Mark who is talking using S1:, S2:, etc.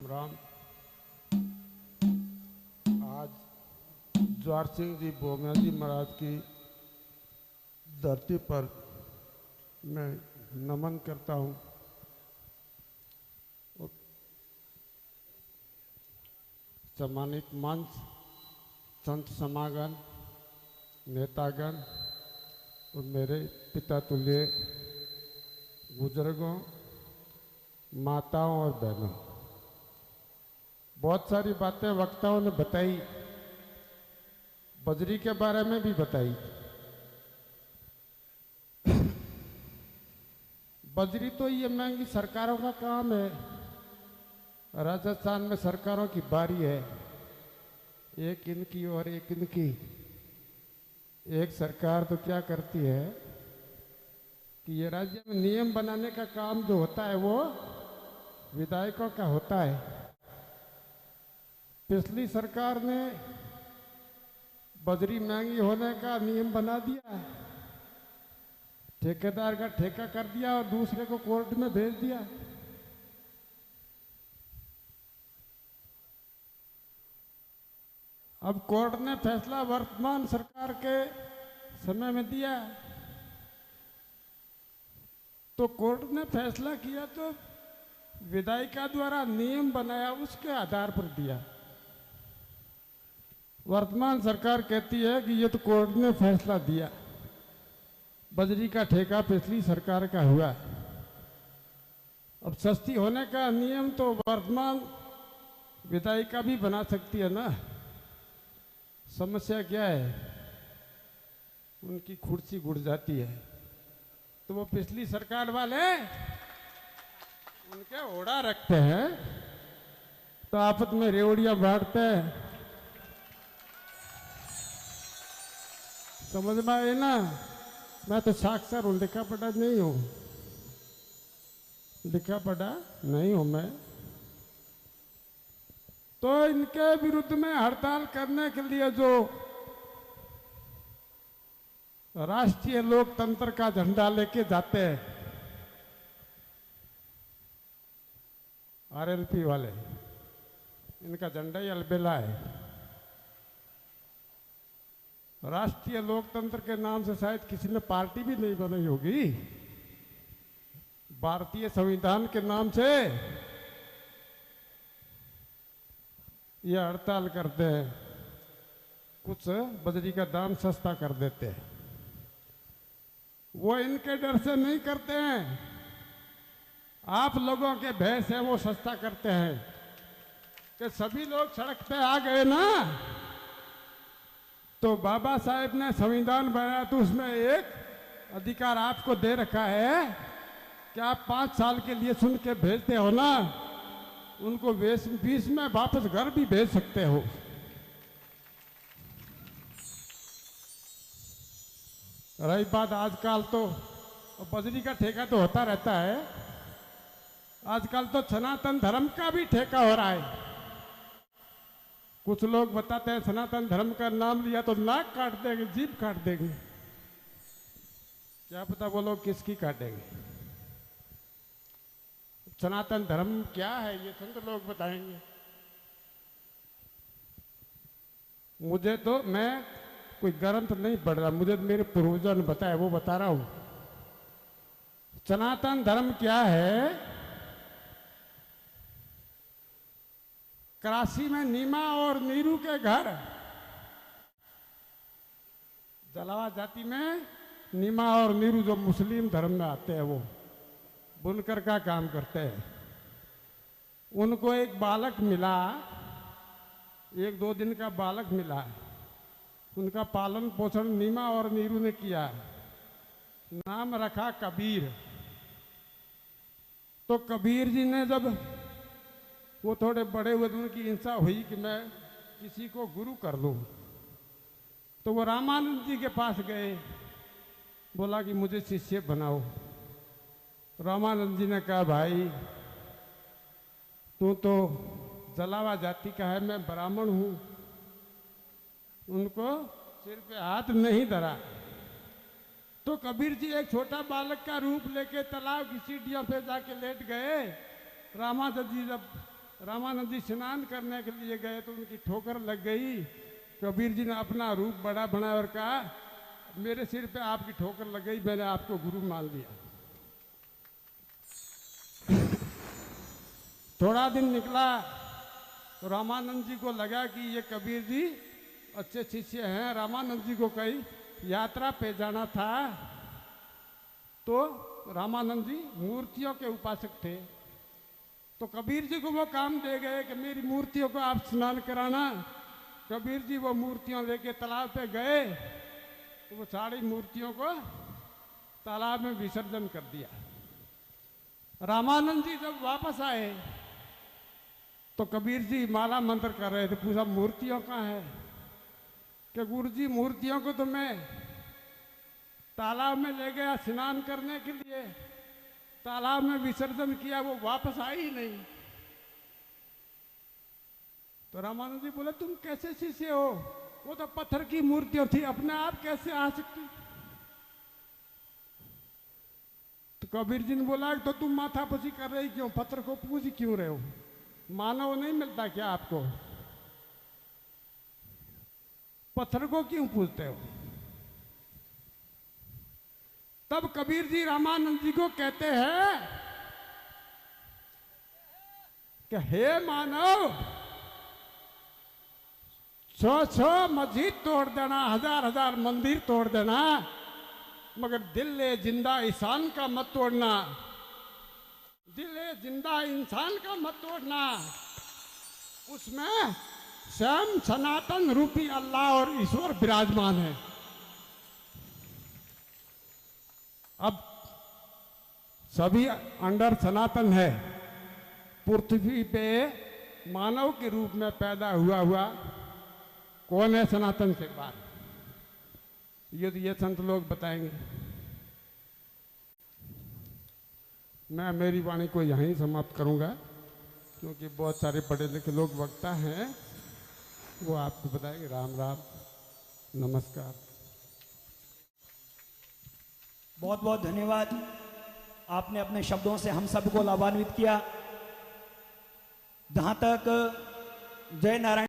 S1: राम। आज ज्वार सिंह जी बोमिया जी महाराज की धरती पर मैं नमन करता हूँ। सम्मानित मंच, संत समागम, नेतागण और मेरे पिता तुल्य बुजुर्गों, माताओं और बहनों, बहुत सारी बातें वक्ताओं ने बताई, बजरी के बारे में भी बताई। बजरी तो ये महंगी सरकारों का काम है। राजस्थान में सरकारों की बारी है, एक इनकी और एक इनकी। एक सरकार तो क्या करती है कि ये राज्य में नियम बनाने का काम जो होता है वो विधायकों का होता है। पिछली सरकार ने बजरी महंगी होने का नियम बना दिया, ठेकेदार का ठेका कर दिया और दूसरे को कोर्ट में भेज दिया। अब कोर्ट ने फैसला वर्तमान सरकार के समय में दिया, तो कोर्ट ने फैसला किया तो विधायिका द्वारा नियम बनाया उसके आधार पर दिया। वर्तमान सरकार कहती है कि ये तो कोर्ट ने फैसला दिया, बजरी का ठेका पिछली सरकार का हुआ। अब सस्ती होने का नियम तो वर्तमान विधायिका भी बना सकती है ना। समस्या क्या है, उनकी कुर्सी गुड़ जाती है तो वो पिछली सरकार वाले उनके ओढ़ा रखते हैं, तो आपस में रेवड़ियां बांटते हैं। समझ में आए ना। मैं तो साक्षर हूं, लिखा पढ़ा नहीं हूं, लिखा पढ़ा नहीं हूं मैं। तो इनके विरुद्ध में हड़ताल करने के लिए जो राष्ट्रीय लोकतंत्र का झंडा लेके जाते हैं आरएलपी वाले, इनका झंडा ही अलबेला है। राष्ट्रीय लोकतंत्र के नाम से शायद किसी ने पार्टी भी नहीं बनाई होगी। भारतीय संविधान के नाम से ये हड़ताल करते हैं, कुछ बजरी का दाम सस्ता कर देते हैं। वो इनके डर से नहीं करते हैं, आप लोगों के भय से वो सस्ता करते हैं कि सभी लोग सड़क पे आ गए ना, तो बाबा साहेब ने संविधान बनाया तो उसमें एक अधिकार आपको दे रखा है कि आप 5 साल के लिए सुन के भेजते हो ना, उनको 20 में वापस घर भी भेज सकते हो। रही बात आजकल तो बजरी का ठेका तो होता रहता है, आजकल तो सनातन धर्म का भी ठेका हो रहा है। कुछ लोग बताते हैं सनातन धर्म का नाम लिया तो नाक काट देंगे, जीभ काट देंगे। क्या पता वो लोग किसकी काटेंगे। सनातन धर्म क्या है ये संत लोग बताएंगे। मुझे तो, मैं कोई ग्रंथ नहीं पढ़ रहा, मुझे मेरे पूर्वजों ने बताया वो बता रहा हूं। सनातन धर्म क्या है, कराची में नीमा और नीरू के घर, जलावा जाति में नीमा और नीरू जो मुस्लिम धर्म में आते हैं वो बुनकर का काम करते हैं। उनको एक बालक मिला, 1-2 दिन का बालक मिला, उनका पालन पोषण नीमा और नीरू ने किया, नाम रखा कबीर। तो कबीर जी ने जब वो थोड़े बड़े हुए तो उनकी हिंसा हुई कि मैं किसी को गुरु कर लूं, तो वो रामानंद जी के पास गए, बोला कि मुझे शिष्य बनाओ। रामानंद जी ने कहा भाई तू तो जलावा जाति का है, मैं ब्राह्मण हूं। उनको सिर पे हाथ नहीं धरा। तो कबीर जी एक छोटा बालक का रूप लेके तालाब की सीढ़ियों पे जाके लेट गए। रामानंद जी जब रामानंद जी स्नान करने के लिए गए तो उनकी ठोकर लग गई। कबीर जी ने अपना रूप बड़ा बनाया और कहा, मेरे सिर पे आपकी ठोकर लग गई, मैंने आपको गुरु मान लिया। थोड़ा दिन निकला तो रामानंद जी को लगा कि ये कबीर जी अच्छे शिष्य हैं। रामानंद जी को कहीं यात्रा पे जाना था, तो रामानंद जी मूर्तियों के उपासक थे। तो कबीर जी को वो काम दे गए कि मेरी मूर्तियों को आप स्नान कराना। कबीर जी वो मूर्तियां लेके तालाब पे गए तो वो सारी मूर्तियों को तालाब में विसर्जन कर दिया। रामानंद जी जब वापस आए तो कबीर जी माला मंत्र कर रहे थे। पूछा, मूर्तियों कहाँ है? कि गुरु जी मूर्तियों को तो मैं तालाब में ले गया स्नान करने के लिए, तालाब में विसर्जन किया, वो वापस आई ही नहीं। तो रामानंद जी बोले, तुम कैसे शिष्य हो? वो तो पत्थर की मूर्तियां थी, अपने आप कैसे आ सकती? तो कबीर जी ने बोला, तो तुम माथापची कर रही क्यों? पत्थर को पूज क्यों रहे हो? मानव नहीं मिलता क्या आपको? पत्थर को क्यों पूजते हो? तब कबीर जी रामानंद जी को कहते हैं कि हे मानव, 100 मस्जिद तोड़ देना, 1000 मंदिर तोड़ देना, मगर दिल जिंदा इंसान का मत तोड़ना। दिल जिंदा इंसान का मत तोड़ना। उसमें स्वयं सनातन रूपी अल्लाह और ईश्वर विराजमान है। अब सभी अंडर सनातन है। पृथ्वी पे मानव के रूप में पैदा हुआ कौन है सनातन से बाहर? ये संत लोग बताएंगे। मैं मेरी वाणी को यहीं समाप्त करूंगा, क्योंकि बहुत सारे पढ़े लिखे लोग वक्ता हैं, वो आपको बताएंगे। राम राम, नमस्कार।
S2: बहुत बहुत धन्यवाद। आपने अपने शब्दों से हम सबको लाभान्वित किया। जहां तक जय नारायण